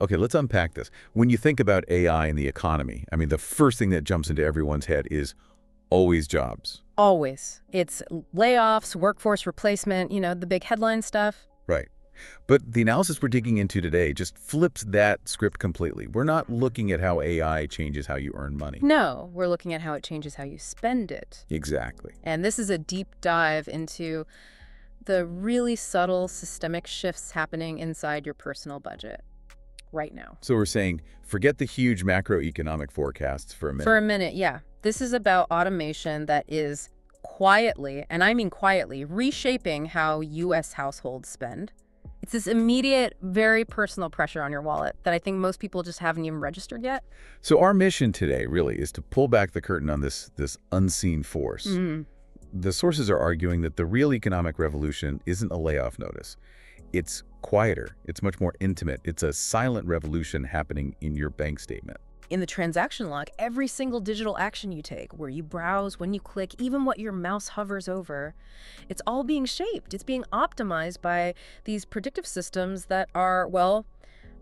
Okay, let's unpack this. When you think about AI in the economy, I mean, the first thing that jumps into everyone's head is always jobs. Always. It's layoffs, workforce replacement, the big headline stuff. Right. But the analysis we're digging into today just flips that script completely. We're not looking at how AI changes how you earn money. No, we're looking at how it changes how you spend it. Exactly. And this is a deep dive into the really subtle systemic shifts happening inside your personal budget right now. So we're saying, forget the huge macroeconomic forecasts for a minute. For a minute, yeah. This is about automation that is quietly, and I mean quietly, reshaping how U.S. households spend. It's this immediate, very personal pressure on your wallet that I think most people just haven't even registered yet. So our mission today really is to pull back the curtain on this unseen force. The sources are arguing that the real economic revolution isn't a layoff notice. It's quieter. It's much more intimate. It's a silent revolution happening in your bank statement. In the transaction log, every single digital action you take, where you browse, when you click, even what your mouse hovers over, it's all being shaped. It's being optimized by these predictive systems that are, well,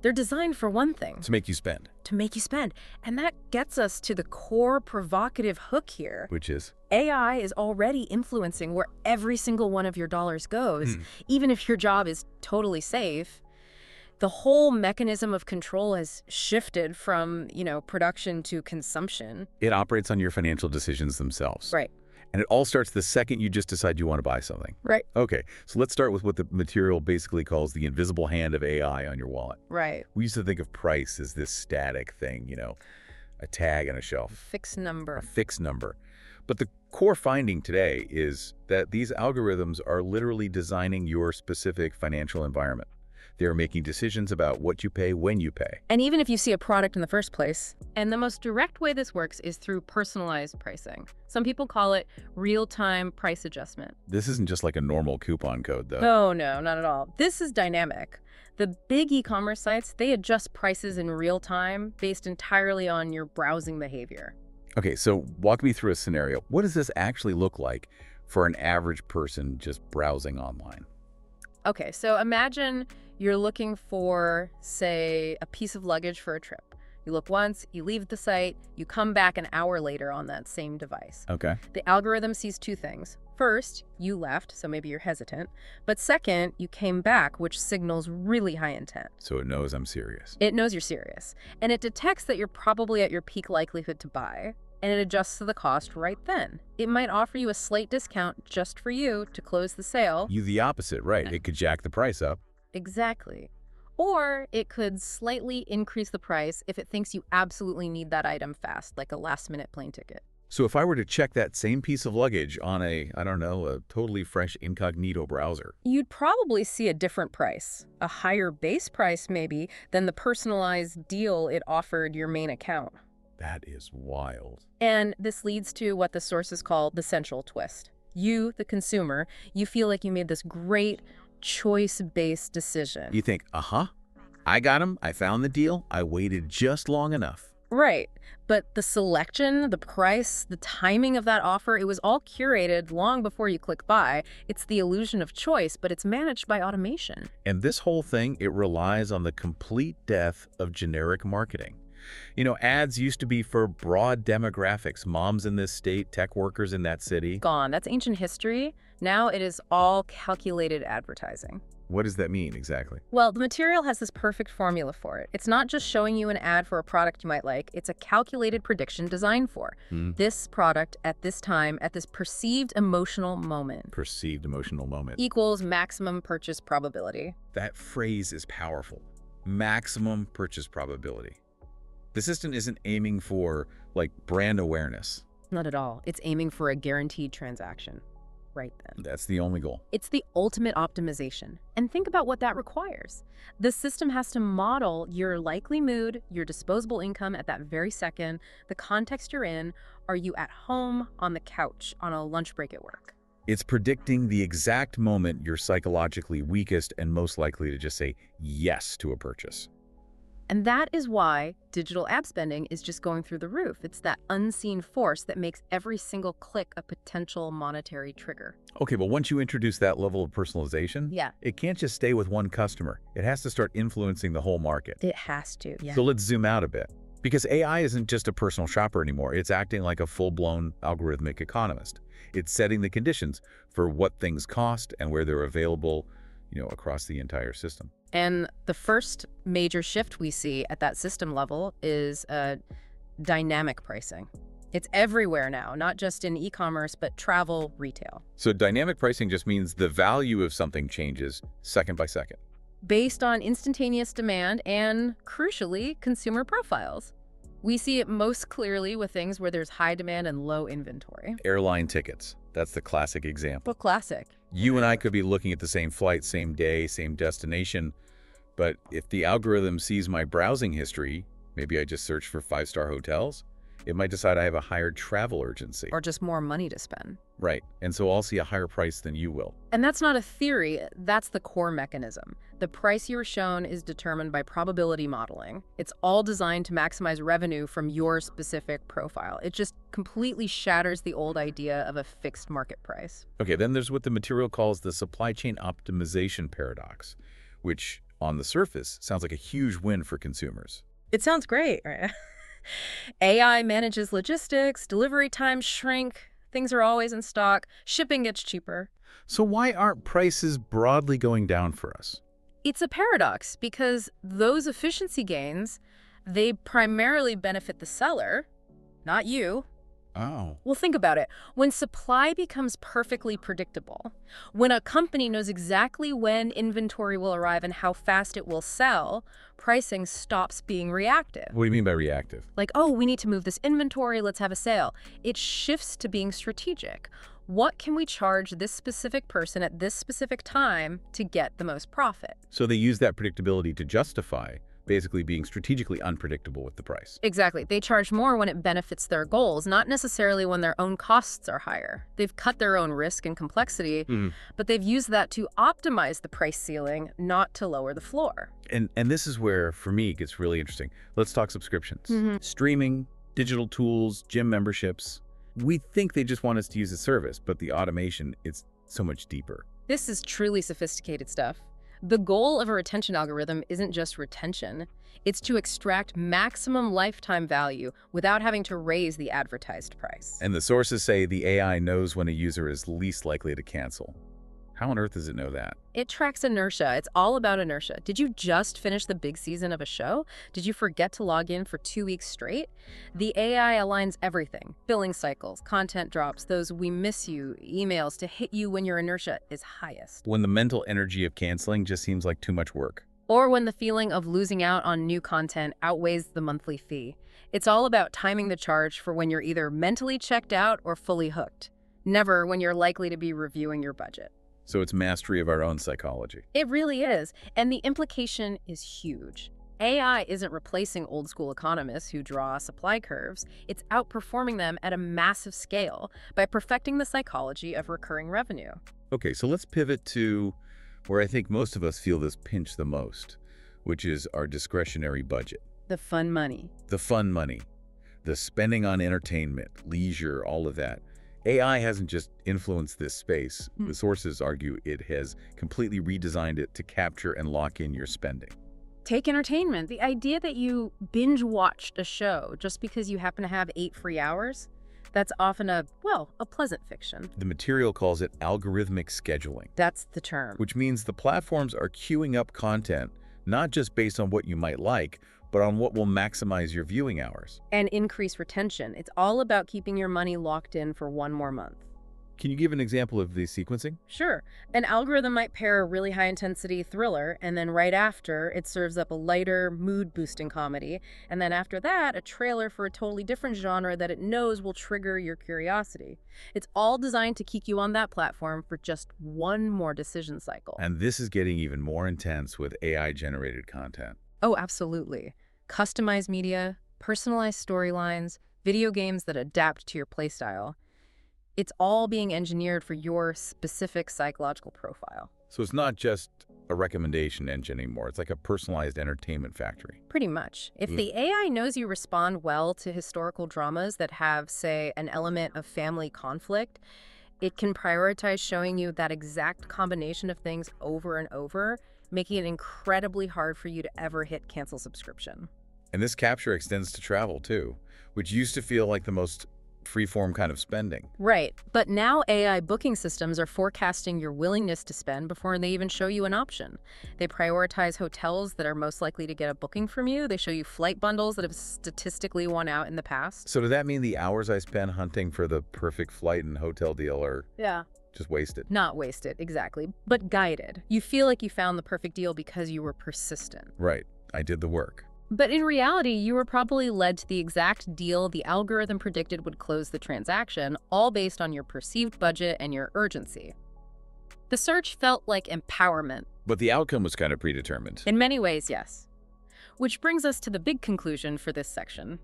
they're designed for one thing. To make you spend. To make you spend. And that gets us to the core provocative hook here. Which is? AI is already influencing where every single one of your dollars goes, even if your job is totally safe. The whole mechanism of control has shifted from, production to consumption. It operates on your financial decisions themselves. Right. And it all starts the second you just decide you want to buy something. Right. Okay, so let's start with what the material basically calls the invisible hand of AI on your wallet. Right. We used to think of price as this static thing, a tag on a shelf. Fixed number. A fixed number. But the core finding today is that these algorithms are literally designing your specific financial environment. They're making decisions about what you pay when you pay. And even if you see a product in the first place, and the most direct way this works is through personalized pricing. Some people call it real-time price adjustment. This isn't just like a normal coupon code, though. Oh, no, not at all. This is dynamic. The big e-commerce sites, they adjust prices in real time based entirely on your browsing behavior. Okay, so walk me through a scenario. What does this actually look like for an average person just browsing online? Okay, so imagine you're looking for, say, a piece of luggage for a trip. You look once, you leave the site, you come back an hour later on that same device. Okay. The algorithm sees two things. First, you left, so maybe you're hesitant. But second, you came back, which signals really high intent. So it knows I'm serious. It knows you're serious. And it detects that you're probably at your peak likelihood to buy, and it adjusts to the cost right then. It might offer you a slight discount just for you to close the sale. You the opposite, right? It could jack the price up. Exactly. Or it could slightly increase the price if it thinks you absolutely need that item fast, like a last-minute plane ticket. So if I were to check that same piece of luggage on a totally fresh incognito browser, you'd probably see a different price, a higher base price maybe, than the personalized deal it offered your main account. That is wild. And this leads to what the sources call the central twist. You, the consumer, you feel like you made this great choice-based decision. You think, I got him, I found the deal, I waited just long enough. Right. But the selection, the price, the timing of that offer, it was all curated long before you click buy. It's the illusion of choice, but it's managed by automation. And this whole thing, it relies on the complete death of generic marketing. Ads used to be for broad demographics, moms in this state, tech workers in that city. Gone. That's ancient history. Now it is all calculated advertising. What does that mean exactly? Well, the material has this perfect formula for it. It's not just showing you an ad for a product you might like. It's a calculated prediction designed for this product at this time, at this perceived emotional moment. Perceived emotional moment. Equals maximum purchase probability. That phrase is powerful. Maximum purchase probability. The system isn't aiming for, brand awareness. Not at all. It's aiming for a guaranteed transaction. Right then. That's the only goal. It's the ultimate optimization. And think about what that requires. The system has to model your likely mood, your disposable income at that very second, the context you're in. Are you at home, on the couch, on a lunch break at work? It's predicting the exact moment you're psychologically weakest and most likely to just say yes to a purchase. And that is why digital ad spending is just going through the roof. It's that unseen force that makes every single click a potential monetary trigger. Okay, but once you introduce that level of personalization, Yeah. it can't just stay with one customer. It has to start influencing the whole market. It has to, yeah. So let's zoom out a bit. Because AI isn't just a personal shopper anymore. It's acting like a full-blown algorithmic economist. It's setting the conditions for what things cost and where they're available, across the entire system. And the first major shift we see at that system level is dynamic pricing. It's everywhere now, not just in e-commerce, but travel, retail. So dynamic pricing just means the value of something changes second by second. Based on instantaneous demand and, crucially, consumer profiles. We see it most clearly with things where there's high demand and low inventory. Airline tickets. That's the classic example. But classic. You and I could be looking at the same flight, same day, same destination, but if the algorithm sees my browsing history, maybe I just search for 5-star hotels, it might decide I have a higher travel urgency. Or just more money to spend. Right, and so I'll see a higher price than you will. And that's not a theory, that's the core mechanism. The price you are shown is determined by probability modeling. It's all designed to maximize revenue from your specific profile. It just completely shatters the old idea of a fixed market price. Okay, then there's what the material calls the supply chain optimization paradox, which on the surface sounds like a huge win for consumers. It sounds great, right? AI manages logistics, delivery times shrink, things are always in stock, shipping gets cheaper. So why aren't prices broadly going down for us? It's a paradox because those efficiency gains, they primarily benefit the seller, not you. Oh. Well, think about it. When supply becomes perfectly predictable, when a company knows exactly when inventory will arrive and how fast it will sell, pricing stops being reactive. What do you mean by reactive? Like, oh, we need to move this inventory, let's have a sale. It shifts to being strategic. What can we charge this specific person at this specific time to get the most profit? So they use that predictability to justify basically being strategically unpredictable with the price. Exactly. They charge more when it benefits their goals, not necessarily when their own costs are higher. They've cut their own risk and complexity, but they've used that to optimize the price ceiling, not to lower the floor. And this is where, for me, it gets really interesting. Let's talk subscriptions. Streaming, digital tools, gym memberships. We think they just want us to use the service, but the automation is so much deeper. This is truly sophisticated stuff. The goal of a retention algorithm isn't just retention. It's to extract maximum lifetime value without having to raise the advertised price. And the sources say the AI knows when a user is least likely to cancel. How on earth does it know that? It tracks inertia. It's all about inertia. Did you just finish the big season of a show? Did you forget to log in for 2 weeks straight? The AI aligns everything. Billing cycles, content drops, those "we miss you" emails to hit you when your inertia is highest. When the mental energy of canceling just seems like too much work. Or when the feeling of losing out on new content outweighs the monthly fee. It's all about timing the charge for when you're either mentally checked out or fully hooked. Never when you're likely to be reviewing your budget. So it's mastery of our own psychology. It really is. And the implication is huge. AI isn't replacing old school economists who draw supply curves. It's outperforming them at a massive scale by perfecting the psychology of recurring revenue. Okay, so let's pivot to where I think most of us feel this pinch the most, which is our discretionary budget. The fun money. The fun money, the spending on entertainment, leisure, all of that. AI hasn't just influenced this space. The sources argue it has completely redesigned it to capture and lock in your spending. Take entertainment. The idea that you binge-watched a show just because you happen to have 8 free hours, that's often a pleasant fiction. The material calls it algorithmic scheduling. That's the term. Which means the platforms are queuing up content, not just based on what you might like, but on what will maximize your viewing hours. And increase retention. It's all about keeping your money locked in for 1 more month. Can you give an example of the sequencing? Sure. An algorithm might pair a really high-intensity thriller, and then right after, it serves up a lighter, mood-boosting comedy, and then after that, a trailer for a totally different genre that it knows will trigger your curiosity. It's all designed to keep you on that platform for just 1 more decision cycle. And this is getting even more intense with AI-generated content. Oh, absolutely. Customized media, personalized storylines, video games that adapt to your playstyle. It's all being engineered for your specific psychological profile. So it's not just a recommendation engine anymore. It's like a personalized entertainment factory. Pretty much. If the AI knows you respond well to historical dramas that have, say, an element of family conflict, it can prioritize showing you that exact combination of things over and over, making it incredibly hard for you to ever hit cancel subscription. And this capture extends to travel, too, which used to feel like the most free-form kind of spending. Right. But now AI booking systems are forecasting your willingness to spend before they even show you an option. They prioritize hotels that are most likely to get a booking from you. They show you flight bundles that have statistically won out in the past. So does that mean the hours I spend hunting for the perfect flight and hotel deal are just wasted? Not wasted, exactly, but guided. You feel like you found the perfect deal because you were persistent. Right. I did the work. But in reality, you were probably led to the exact deal the algorithm predicted would close the transaction, all based on your perceived budget and your urgency. The search felt like empowerment. But the outcome was kind of predetermined. In many ways, yes. Which brings us to the big conclusion for this section.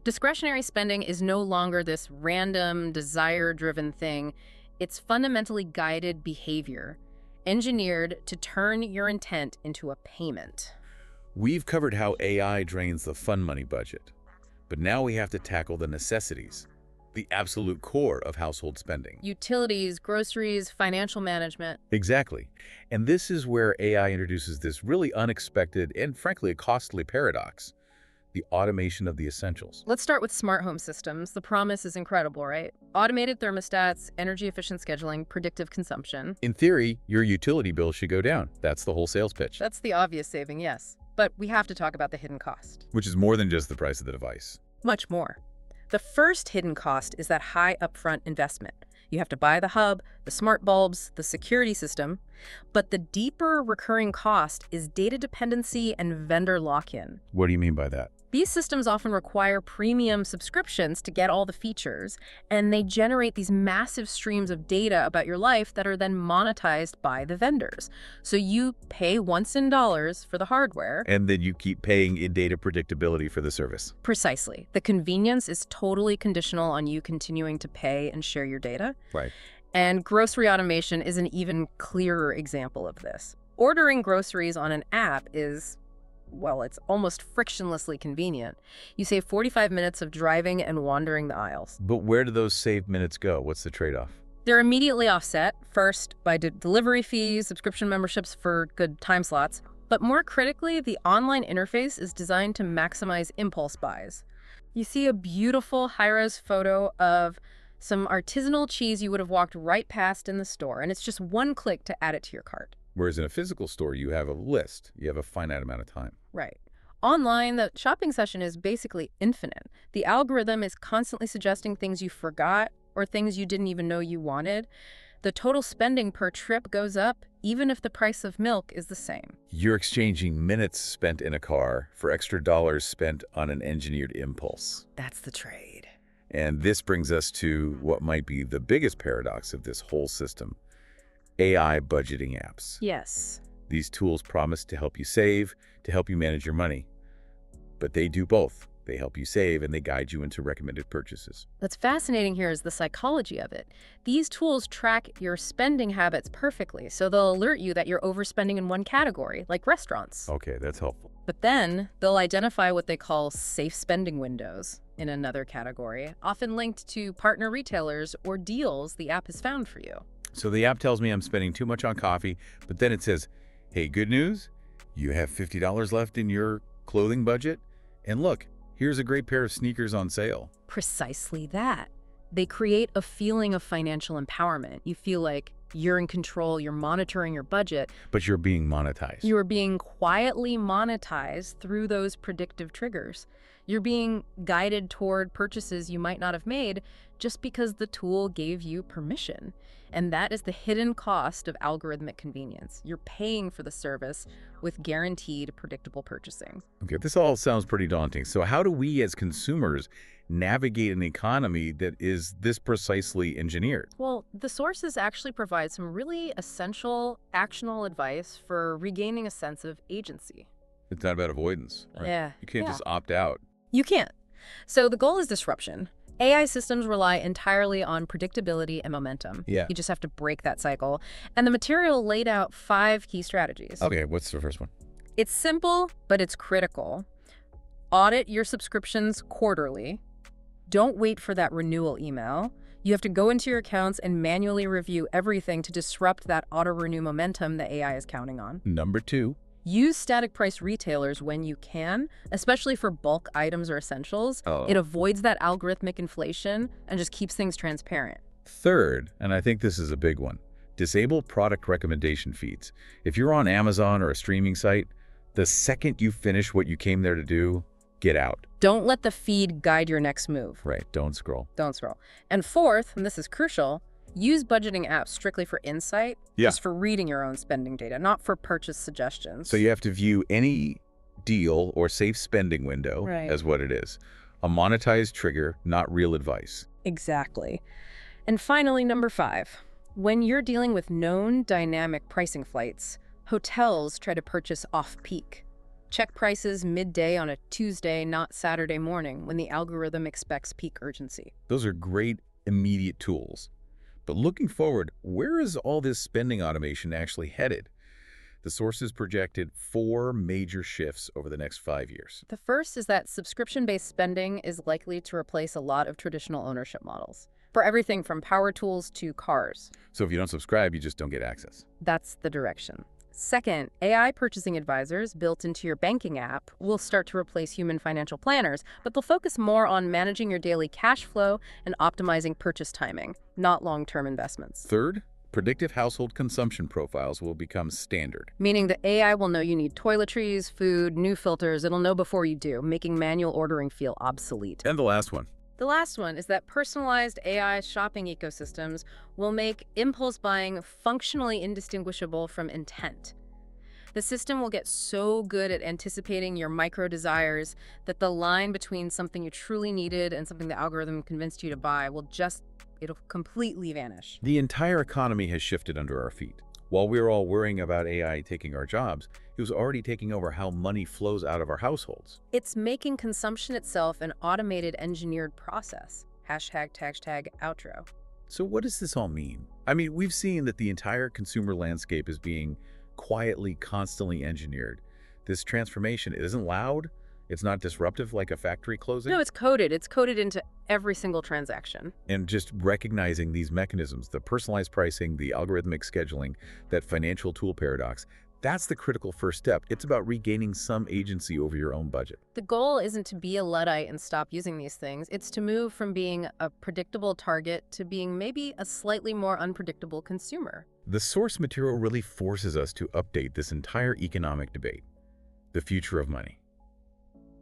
Discretionary spending is no longer this random, desire-driven thing. It's fundamentally guided behavior, engineered to turn your intent into a payment. We've covered how AI drains the fun money budget, but now we have to tackle the necessities, the absolute core of household spending. Utilities, groceries, financial management. Exactly. And this is where AI introduces this really unexpected and frankly a costly paradox, the automation of the essentials. Let's start with smart home systems. The promise is incredible, right? Automated thermostats, energy-efficient scheduling, predictive consumption. In theory, your utility bill should go down. That's the whole sales pitch. That's the obvious saving, yes. But we have to talk about the hidden cost. Which is more than just the price of the device. Much more. The first hidden cost is that high upfront investment. You have to buy the hub, the smart bulbs, the security system. But the deeper recurring cost is data dependency and vendor lock-in. What do you mean by that? These systems often require premium subscriptions to get all the features, and they generate these massive streams of data about your life that are then monetized by the vendors. So you pay once in dollars for the hardware. And then you keep paying in data predictability for the service. Precisely. The convenience is totally conditional on you continuing to pay and share your data. Right. And grocery automation is an even clearer example of this. Ordering groceries on an app is, well, it's almost frictionlessly convenient. You save 45 minutes of driving and wandering the aisles. But where do those saved minutes go? What's the trade-off? They're immediately offset, first by delivery fees, subscription memberships for good time slots. But more critically, the online interface is designed to maximize impulse buys. You see a beautiful high-res photo of some artisanal cheese you would have walked right past in the store, and it's just one click to add it to your cart. Whereas in a physical store, you have a list. You have a finite amount of time. Right. Online, the shopping session is basically infinite. The algorithm is constantly suggesting things you forgot or things you didn't even know you wanted. The total spending per trip goes up, even if the price of milk is the same. You're exchanging minutes spent in a car for extra dollars spent on an engineered impulse. That's the trade. And this brings us to what might be the biggest paradox of this whole system: AI budgeting apps. Yes. These tools promise to help you save, to help you manage your money. But they do both. They help you save and they guide you into recommended purchases. What's fascinating here is the psychology of it. These tools track your spending habits perfectly, so they'll alert you that you're overspending in one category, like restaurants. Okay, that's helpful. But then they'll identify what they call safe spending windows in another category, often linked to partner retailers or deals the app has found for you. So the app tells me I'm spending too much on coffee, but then it says, hey, good news, you have $50 left in your clothing budget, and look, here's a great pair of sneakers on sale. Precisely that. They create a feeling of financial empowerment. You feel like you're in control, you're monitoring your budget. But you're being monetized. You are being quietly monetized through those predictive triggers. You're being guided toward purchases you might not have made just because the tool gave you permission. And that is the hidden cost of algorithmic convenience. You're paying for the service with guaranteed predictable purchasing. Okay, this all sounds pretty daunting. So how do we as consumers navigate an economy that is this precisely engineered? Well, the sources actually provide some really essential, actionable advice for regaining a sense of agency. It's not about avoidance, right? Yeah. You can't just opt out. You can't. So the goal is disruption. AI systems rely entirely on predictability and momentum. Yeah. You just have to break that cycle. And the material laid out 5 key strategies. Okay, what's the first one? It's simple, but it's critical. Audit your subscriptions quarterly. Don't wait for that renewal email. You have to go into your accounts and manually review everything to disrupt that auto-renew momentum that AI is counting on. Number 2. Use static price retailers when you can, especially for bulk items or essentials. Oh. It avoids that algorithmic inflation and just keeps things transparent. Third, and I think this is a big one, disable product recommendation feeds. If you're on Amazon or a streaming site, the second you finish what you came there to do, get out. Don't let the feed guide your next move. Right, don't scroll. Don't scroll. And fourth, and this is crucial, use budgeting apps strictly for insight, just for reading your own spending data, not for purchase suggestions. So you have to view any deal or safe spending window as what it is. A monetized trigger, not real advice. Exactly. And finally, number 5. When you're dealing with known dynamic pricing flights, hotels try to purchase off-peak. Check prices midday on a Tuesday, not Saturday morning, when the algorithm expects peak urgency. Those are great immediate tools. But looking forward, where is all this spending automation actually headed? The sources projected 4 major shifts over the next 5 years. The first is that subscription-based spending is likely to replace a lot of traditional ownership models, for everything from power tools to cars. So if you don't subscribe, you just don't get access. That's the direction. Second, AI purchasing advisors built into your banking app will start to replace human financial planners, but they'll focus more on managing your daily cash flow and optimizing purchase timing, not long-term investments. Third, predictive household consumption profiles will become standard. Meaning the AI will know you need toiletries, food, new filters. It'll know before you do, making manual ordering feel obsolete. And the last one. The last one is that personalized AI shopping ecosystems will make impulse buying functionally indistinguishable from intent. The system will get so good at anticipating your micro desires that the line between something you truly needed and something the algorithm convinced you to buy it'll completely vanish. The entire economy has shifted under our feet. While we were all worrying about AI taking our jobs, it was already taking over how money flows out of our households. It's making consumption itself an automated, engineered process. #tag outro. So what does this all mean? I mean, we've seen that the entire consumer landscape is being quietly, constantly engineered. This transformation, it isn't loud, it's not disruptive like a factory closing. No, it's coded. It's coded into every single transaction. And just recognizing these mechanisms, the personalized pricing, the algorithmic scheduling, that financial tool paradox, that's the critical first step. It's about regaining some agency over your own budget. The goal isn't to be a Luddite and stop using these things. It's to move from being a predictable target to being maybe a slightly more unpredictable consumer. The source material really forces us to update this entire economic debate, the future of money.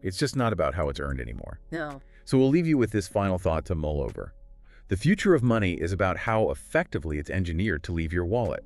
It's just not about how it's earned anymore. No. So we'll leave you with this final thought to mull over. The future of money is about how effectively it's engineered to leave your wallet.